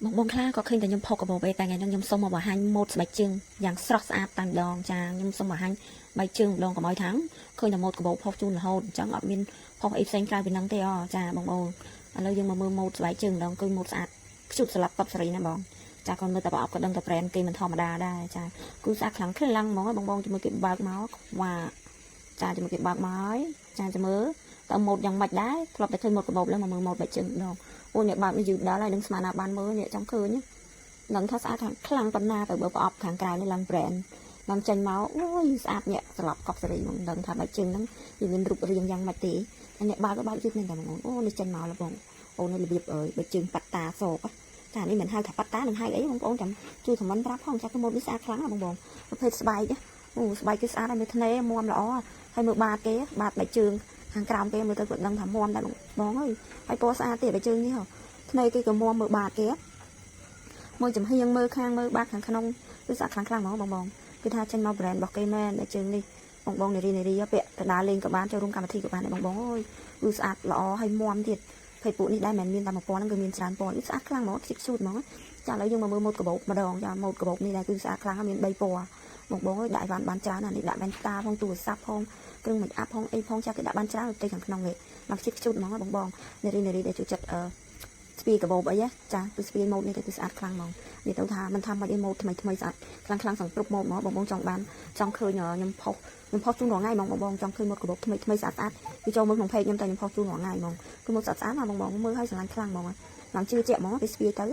បងខ្លះក៏ឃើញតែខ្ញុំផុសកាបូបតែថ្ងៃហ្នឹងខ្ញុំសុំមកបង្ហាញម៉ូដស្បែកជើងយ៉ាងស្រស់ស្អាតតែម្ដងចាខ្ញុំសុំបង្ហាញស្បែកជើងម្ដងកុំឲ្យថាំងឃើញតែម៉ូដកាបូបផុសជូនរហូតអញ្ចឹងអត់មានផុសអីផ្សេងក្រៅពីហ្នឹងទេចាបងប្អូនឥឡូវយើងមកមើលម៉ូដស្បែកជើងម្ដងគឺម៉ូដស្អាតខ្ជុតស្លាប់តបសេរីណាបងចាគាត់មើលតែប្រអប់ក៏ដឹងតែប្រែនគេមិនធម្មតាដែរចាគឺស្អាតខ្លាំងហ្មងបងជាមួយគេបើកមកវ៉ាចាជាមួយគេបើកមកហើយចាចាំមើលតើម៉ូដយ៉ាងម៉េចដែរធ្លាប់តែឃើញម៉ូដកាបូបแล้วមកមើលម៉ូដស្បែកជើងម្ដងអូអ្នកបើកនេះយឺតដល់ហើយនឹងស្មានណាបានមើលអ្នកចង់ឃើញនឹងថាស្អាតខ្លាំងប៉ុណ្ណាទៅបើប្រអប់ខាងក្រៅនេះឡើង brand ឡើងចេញមកអូយស្អាតញាក់ស្លាប់កប់សេរីមិនដឹងថាបែកជើងហ្នឹងវាមានរូបរាងយ៉ាងម៉េចទេអ្នកបើកក៏បើកយឺតមែនតែបងអូនេះចេញមកแล้วបងអូនេះរបៀបបែកជើងប៉ាត់តាសោកចានេះមិនហៅថាប៉ាត់តានឹងហៅអីបងប្អូនចាំជួយខមមិនប្រាប់ផងចាក់ម៉ូតនេះស្អាតខ្លាំងណាបងប្រភេទស្បែកអូស្បែកគឺស្អាតហើយមើលធ្នេមាំល្អហើយមើលបាតគេបាតបែកជើងខាងក្រោមគេមើលទៅគាត់ដឹងថាមាំដែរបងអើយហើយពណ៌ស្អាតទៀតបែកជើងនេះធ្នេគេក៏មាំមើលបាតគេមើលចំហៀងមើលខាងមើលបាតខាងក្នុងគឺស្អាតខ្លាំងហ្មងបងគឺថាចេញមក brand របស់គេមែនតែជើងនេះបងនារីពាក់ទៅដើរលេងក៏បានចូលរួមកម្មវិធីក៏បានដែរបងអើយគឺស្អាតល្អហើយមាំទៀតភេទពួកនេះដែរមិនមានតែមួយពណ៌ហ្នឹងគឺមានច្រើនពណ៌នេះស្អាតខ្លាំងហ្មងខ្ជិះឈូតហ្មងចាឥឡូវយើងមកមើលម៉ូដកាបូបម្ដងចាម៉ូដកាបូបនេះដែរគឺស្អាតខ្លាំងហើយមាន3ពណ៌បងអើយដាក់បានច្រើនណាស់នេះដាក់បានតាផងទូរស័ព្ទផងគ្រឿង make up ផងអីផងចាគេដាក់បានច្រើនទៅខាងក្នុងនេះមកខ្ជិះឈូតហ្មងបងនារីដែលជួយចិត្តស្ពាយកាបូបអីចាគឺស្ពាយម៉ូដនេះគឺស្អាតខ្លាំងហ្មងនិយាយទៅថាមិនថាមិនអីម៉ូដថ្មីស្អាតខ្លាំងសង្គ្រប់ម៉ូដហ្មងបងចង់បានចង់ឃើញខ្ញុំផុសជូនរាល់ថ្ងៃហ្មងបងចង់ឃើញម៉ូដកាបូបថ្មីស្អាតគឺចូលមើលក្នុងเพจខ្ញុំតែខ្ញុំផុសជូនរាល់ថ្ងៃហ្មងគឺម៉ូដស្អាតណាបងមើលឲ្យស្រឡាញ់ខ្លាំងហ្មងឡើងជឿជាក់ហ្មងទៅស្ពាយទៅ